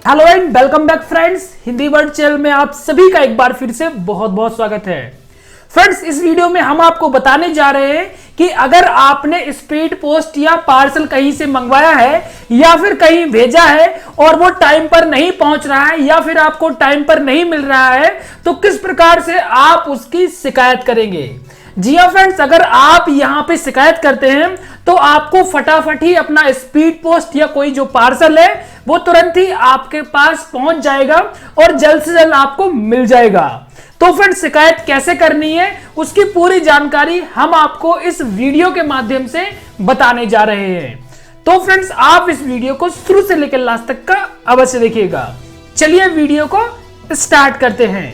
Hello and welcome back friends, Hindi word channel में आप सभी का एक बार फिर से बहुत बहुत स्वागत है। फ्रेंड्स, इस वीडियो में हम आपको बताने जा रहे हैं कि अगर आपने स्पीड पोस्ट या पार्सल कहीं से मंगवाया है या फिर कहीं भेजा है और वो टाइम पर नहीं पहुंच रहा है या फिर आपको टाइम पर नहीं मिल रहा है तो किस प्रकार से आप उसकी शिकायत करेंगे। जी हाँ फ्रेंड्स, अगर आप यहां पे शिकायत करते हैं तो आपको फटाफट ही अपना स्पीड पोस्ट या कोई जो पार्सल है वो तुरंत ही आपके पास पहुंच जाएगा और जल्द से जल्द आपको मिल जाएगा। तो फ्रेंड्स, शिकायत कैसे करनी है उसकी पूरी जानकारी हम आपको इस वीडियो के माध्यम से बताने जा रहे हैं। तो फ्रेंड्स, आप इस वीडियो को शुरू से लेकर लास्ट तक का अवश्य देखिएगा। चलिए वीडियो को स्टार्ट करते हैं।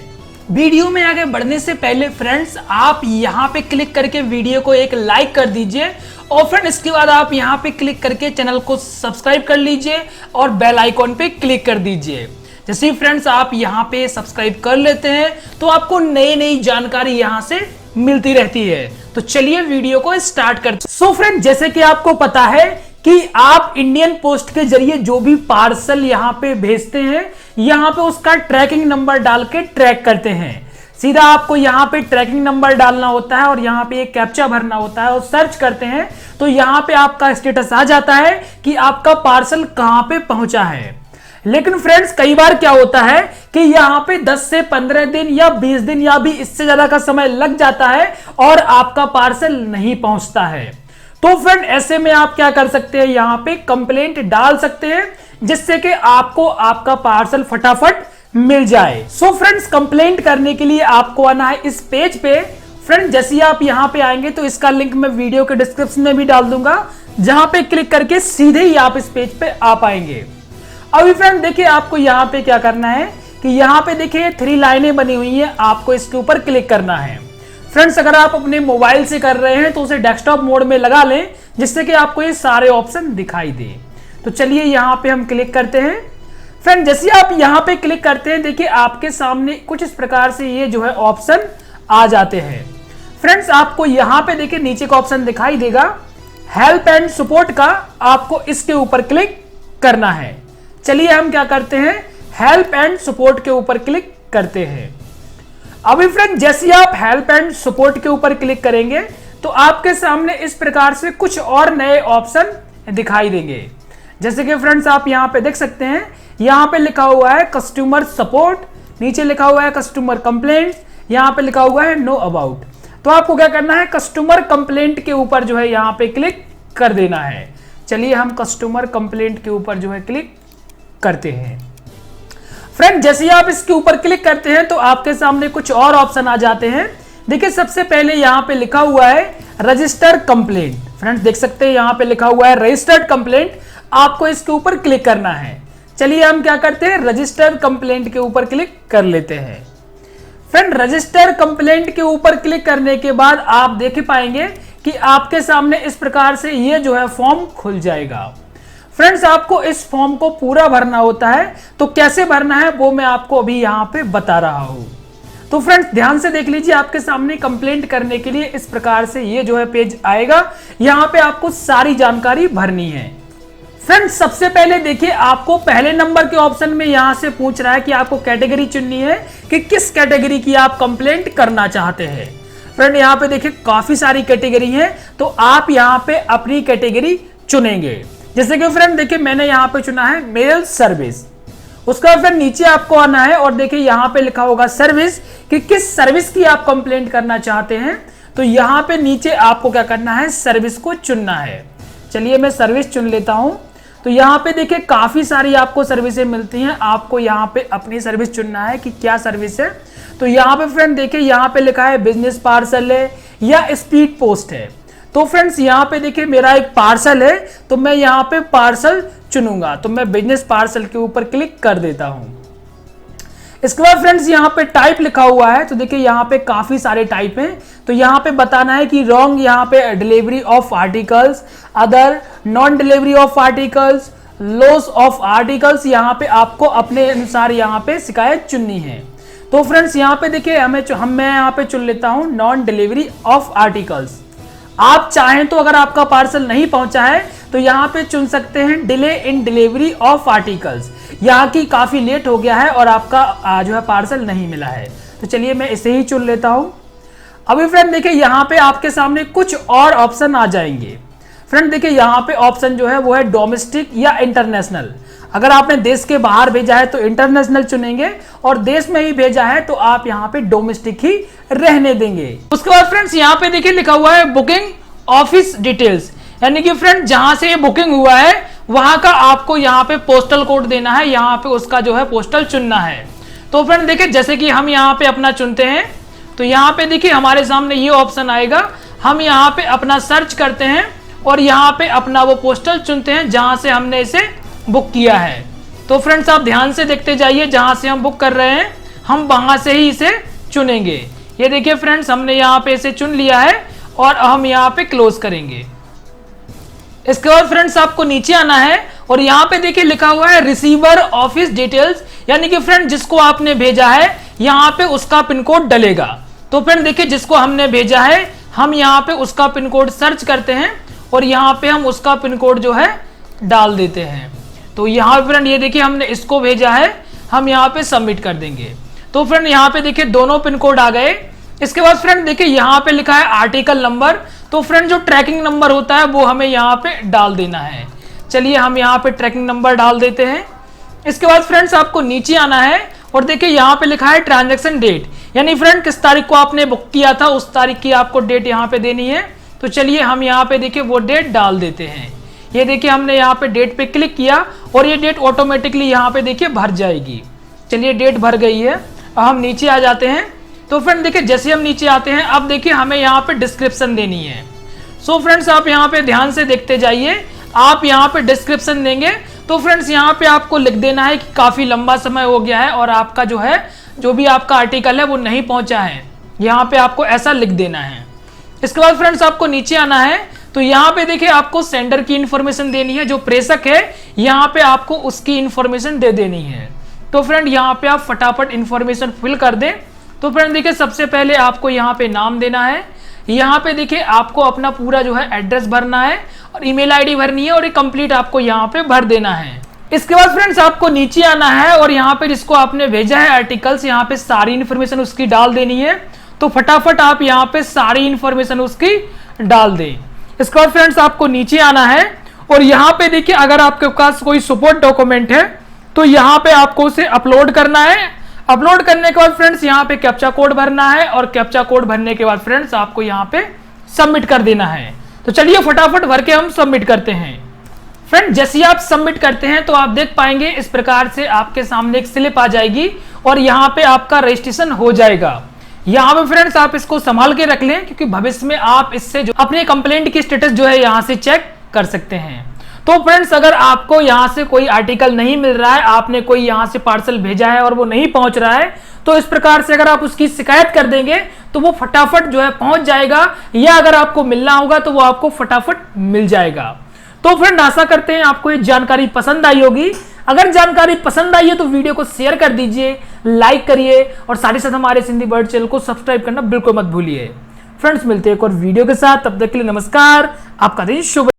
वीडियो में आगे बढ़ने से पहले फ्रेंड्स, आप यहां पे क्लिक करके वीडियो को एक लाइक कर दीजिए और फ्रेंड इसके बाद आप यहां पे क्लिक करके चैनल को सब्सक्राइब कर लीजिए और बेल आइकॉन पे क्लिक कर दीजिए। जैसे ही फ्रेंड्स आप यहां पे सब्सक्राइब कर लेते हैं तो आपको नई नई जानकारी यहां से मिलती रहती है। तो चलिए वीडियो को स्टार्ट करते हैं। सो फ्रेंड, जैसे कि आपको पता है कि आप इंडियन पोस्ट के जरिए जो भी पार्सल यहां पे भेजते हैं यहां पे उसका ट्रैकिंग नंबर डाल के ट्रैक करते हैं। सीधा आपको यहां पे ट्रैकिंग नंबर डालना होता है और यहां पे एक कैप्चा भरना होता है और सर्च करते हैं तो यहां पे आपका स्टेटस आ जाता है कि आपका पार्सल कहां पे पहुंचा है। लेकिन फ्रेंड्स, कई बार क्या होता है कि यहां पे 10 से 15 दिन या 20 दिन या भी इससे ज्यादा का समय लग जाता है और आपका पार्सल नहीं पहुंचता है। तो फ्रेंड, ऐसे में आप क्या कर सकते हैं, यहां पे कंप्लेंट डाल सकते हैं जिससे कि आपको आपका पार्सल फटाफट मिल जाए। सो फ्रेंड्स, कंप्लेंट करने के लिए आपको आना है इस पेज पे। फ्रेंड, जैसे ही आप यहां पे आएंगे तो इसका लिंक मैं वीडियो के डिस्क्रिप्शन में भी डाल दूंगा, जहां पे क्लिक करके सीधे ही आप इस पेज पे आ पाएंगे। अभी फ्रेंड देखिए, आपको यहां पे क्या करना है कि यहां पे देखिए 3 लाइनें बनी हुई हैं, आपको इसके ऊपर क्लिक करना है। फ्रेंड्स, अगर आप अपने मोबाइल से कर रहे हैं तो उसे डेस्कटॉप मोड में लगा लें जिससे कि आपको ये सारे ऑप्शन दिखाई दे। तो चलिए यहां पे हम क्लिक करते हैं। फ्रेंड, जैसे आप यहां पे क्लिक करते हैं देखिए आपके सामने कुछ इस प्रकार से ये जो है ऑप्शन आ जाते हैं। फ्रेंड्स, आपको यहां पे देखिए नीचे का ऑप्शन दिखाई देगा हेल्प एंड सपोर्ट का, आपको इसके ऊपर क्लिक करना है। चलिए हम क्या करते हैं, हेल्प एंड सपोर्ट के ऊपर क्लिक करते हैं। अभी फ्रेंड, जैसे आप हेल्प एंड सपोर्ट के ऊपर क्लिक करेंगे तो आपके सामने इस प्रकार से कुछ और नए ऑप्शन दिखाई देंगे। जैसे कि फ्रेंड्स आप यहां पे देख सकते हैं, यहां पे लिखा हुआ है कस्टमर सपोर्ट, नीचे लिखा हुआ है कस्टमर कंप्लेंट, यहां पे लिखा हुआ है नो अबाउट। तो आपको क्या करना है, कस्टमर कंप्लेंट के ऊपर जो है यहां पे क्लिक कर देना है। चलिए हम कस्टमर कंप्लेंट के ऊपर जो है क्लिक करते हैं। फ्रेंड, जैसे ही आप इसके ऊपर क्लिक करते हैं तो आपके सामने कुछ और ऑप्शन आ जाते हैं। देखिए सबसे पहले यहां पे लिखा हुआ है रजिस्टर कंप्लेंट। फ्रेंड्स देख सकते हैं यहां पे लिखा हुआ है रजिस्टर्ड कंप्लेंट, आपको इसके ऊपर क्लिक करना है। चलिए हम क्या करते हैं, रजिस्टर कंप्लेंट के ऊपर क्लिक कर लेते हैं। फ्रेंड, रजिस्टर कंप्लेंट के ऊपर क्लिक करने के बाद आप देख पाएंगे कि आपके सामने इस प्रकार से ये जो है फॉर्म खुल जाएगा। फ्रेंड्स, आपको इस फॉर्म को पूरा भरना होता है, तो कैसे भरना है वो मैं आपको अभी यहां पे बता रहा हूं। तो फ्रेंड्स ध्यान से देख लीजिए, आपके सामने कंप्लेंट करने के लिए इस प्रकार से ये जो है पेज आएगा, यहां पे आपको सारी जानकारी भरनी है। फ्रेंड्स, सबसे पहले देखिए आपको पहले नंबर के ऑप्शन में यहां से पूछ रहा है कि आपको कैटेगरी चुननी है कि किस कैटेगरी की आप कंप्लेंट करना चाहते हैं। फ्रेंड, यहां पे देखिए काफी सारी कैटेगरी है, तो आप यहां पे अपनी कैटेगरी चुनेंगे। जैसे कि फ्रेंड देखिए मैंने यहां पे चुना है मेल सर्विस। उसका फिर नीचे आपको आना है और देखिए यहां पे लिखा होगा सर्विस, कि किस सर्विस की आप कंप्लेंट करना चाहते हैं। तो यहां पे नीचे आपको क्या करना है, सर्विस को चुनना है। चलिए मैं सर्विस चुन लेता हूं। तो यहां पे देखिए काफी सारी आपको सर्विसें मिलती हैं, आपको यहां पे अपनी सर्विस चुनना है कि क्या सर्विस है। तो यहां पे फ्रेंड देखिए यहां पे लिखा है बिजनेस पार्सल है या स्पीड पोस्ट है। तो फ्रेंड्स यहां पे देखिए मेरा एक पार्सल है, तो मैं यहां पे पार्सल चुनूंगा, तो मैं बिजनेस पार्सल के ऊपर क्लिक कर देता हूं। इसके बाद फ्रेंड्स यहां पे टाइप लिखा हुआ है, तो देखिए यहां पे काफी सारे टाइप हैं, तो यहां पे बताना है कि रॉन्ग यहां पे delivery of articles, other, non delivery of articles, loss of articles, यहां पे आपको अपने अनुसार यहां पे शिकायत चुननी है। तो फ्रेंड्स यहां पे देखिए मैं यहां पे चुन लेता हूं नॉन डिलीवरी ऑफ आर्टिकल्स। आप चाहें तो अगर आपका पार्सल नहीं पहुंचा है तो यहाँ पे चुन सकते हैं delay in delivery of articles, यहाँ की काफी लेट हो गया है और आपका जो है पार्सल नहीं मिला है। तो चलिए मैं इसे ही चुन लेता हूं। अभी फ्रेंड देखिए यहाँ पे आपके सामने कुछ और ऑप्शन आ जाएंगे। फ्रेंड देखिए यहाँ पे ऑप्शन जो है वो है डोमेस्टिक या इंटरनेशनल। अगर आपने देश के बाहर भेजा है तो इंटरनेशनल चुनेंगे और देश में ही भेजा है तो आप यहाँ पे डोमेस्टिक ही रहने देंगे। उसके बाद फ्रेंड्स यहाँ पे देखिए लिखा हुआ है बुकिंग ऑफिस डिटेल्स, यानी कि फ्रेंड जहां से ये बुकिंग हुआ है वहां का आपको यहाँ पे पोस्टल कोड देना है, यहाँ पे उसका जो है पोस्टल चुनना है। तो फ्रेंड देखिए जैसे कि हम यहाँ पे अपना चुनते हैं तो यहाँ पे देखिए हमारे सामने ये ऑप्शन आएगा, हम यहाँ पे अपना सर्च करते हैं और यहाँ पे अपना वो पोस्टल चुनते हैं जहां से हमने इसे बुक किया है। तो फ्रेंड्स आप ध्यान से देखते जाइए, जहां से हम बुक कर रहे हैं हम वहां से ही इसे चुनेंगे। ये देखिए फ्रेंड्स हमने यहाँ पे इसे चुन लिया है और हम यहाँ पे क्लोज करेंगे। इसके बाद फ्रेंड्स आपको नीचे आना है और यहाँ पे देखिए लिखा हुआ है रिसीवर ऑफिस डिटेल्स, यानी कि फ्रेंड जिसको आपने भेजा है यहाँ पे उसका पिन कोड डलेगा। तो फ्रेंड देखिए जिसको हमने भेजा है हम यहाँ पे उसका पिन कोड सर्च करते हैं और यहाँ पे हम उसका पिन कोड जो है डाल देते हैं। तो यहाँ फ्रेंड ये देखिए हमने इसको भेजा है, हम यहाँ पे सबमिट कर देंगे। तो फ्रेंड यहाँ पे देखिए दोनों पिन कोड आ गए। इसके बाद फ्रेंड देखिए यहाँ पे लिखा है आर्टिकल नंबर, तो फ्रेंड जो ट्रैकिंग नंबर होता है वो हमें यहाँ पे डाल देना है। चलिए हम यहाँ पे ट्रैकिंग नंबर डाल देते हैं। इसके बाद फ्रेंड्स आपको नीचे आना है और देखिए यहाँ पे लिखा है ट्रांजैक्शन डेट, यानी फ्रेंड किस तारीख को आपने बुक किया था उस तारीख की आपको डेट यहाँ पे देनी है। तो चलिए हम यहाँ पे देखिए वो डेट डाल देते हैं। ये देखिए हमने यहाँ पे डेट पे क्लिक किया और ये डेट ऑटोमेटिकली यहाँ पे देखिए भर जाएगी। चलिए डेट भर गई है, अब हम नीचे आ जाते हैं। तो फ्रेंड देखिए जैसे हम नीचे आते हैं अब देखिए हमें यहाँ पे डिस्क्रिप्शन देनी है। सो फ्रेंड्स आप यहाँ पे ध्यान से देखते जाइए, आप यहाँ पे डिस्क्रिप्शन देंगे तो फ्रेंड्स यहाँ पे आपको लिख देना है कि काफी लंबा समय हो गया है और आपका जो है जो भी आपका आर्टिकल है वो नहीं पहुंचा है, यहाँ पे आपको ऐसा लिख देना है। इसके बाद फ्रेंड्स आपको नीचे आना है तो यहाँ पे देखिए आपको सेंडर की इंफॉर्मेशन देनी है, जो प्रेषक है यहाँ पे आपको उसकी इंफॉर्मेशन दे देनी है। तो फ्रेंड यहाँ पे आप फटाफट इंफॉर्मेशन फिल कर दें। तो फ्रेंड देखिए सबसे पहले आपको यहाँ पे नाम देना है, यहाँ पे देखिए आपको अपना पूरा जो है एड्रेस भरना है और ईमेल आईडी भरनी है और ये कंप्लीट आपको यहाँ पे भर देना है। इसके बाद फ्रेंड्स आपको नीचे आना है और यहाँ पे जिसको आपने भेजा है आर्टिकल्स यहाँ पे सारी इंफॉर्मेशन उसकी डाल देनी है। तो फटाफट आप यहाँ पे सारी इंफॉर्मेशन उसकी डाल दें। इसके बाद फ्रेंड्स आपको नीचे आना है और यहाँ पे देखिए अगर आपके पास कोई सपोर्ट डॉक्यूमेंट है तो यहाँ पे आपको उसे अपलोड करना है। अपलोड करने के बाद फ्रेंड्स यहाँ पे कैप्चा कोड भरना है और कैप्चा कोड भरने के बाद फ्रेंड्स आपको यहाँ पे सबमिट कर देना है। तो चलिए फटाफट भर के हम सबमिट करते हैं। फ्रेंड जैसे ही आप सबमिट करते हैं तो आप देख पाएंगे इस प्रकार से आपके सामने एक स्लिप आ जाएगी और यहाँ पे आपका रजिस्ट्रेशन हो जाएगा। यहाँ पे फ्रेंड्स आप इसको संभाल के रख लें क्योंकि भविष्य में आप इससे जो अपने कंप्लेंट की स्टेटस जो है यहाँ से चेक कर सकते हैं। तो फ्रेंड्स अगर आपको यहाँ से कोई आर्टिकल नहीं मिल रहा है, आपने कोई यहाँ से पार्सल भेजा है और वो नहीं पहुंच रहा है, तो इस प्रकार से अगर आप उसकी शिकायत कर देंगे तो वो फटाफट जो है पहुंच जाएगा, या अगर आपको मिलना होगा तो वो आपको फटाफट मिल जाएगा। तो फ्रेंड आशा करते हैं आपको ये जानकारी पसंद आई होगी। अगर जानकारी पसंद आई है तो वीडियो को शेयर कर दीजिए, लाइक करिए और साथ ही साथ हमारे हिंदी वर्ड चैनल को सब्सक्राइब करना बिल्कुल मत भूलिए। फ्रेंड्स मिलते हैं एक और वीडियो के साथ, तब तक के लिए नमस्कार, आपका दिन शुभ रहे।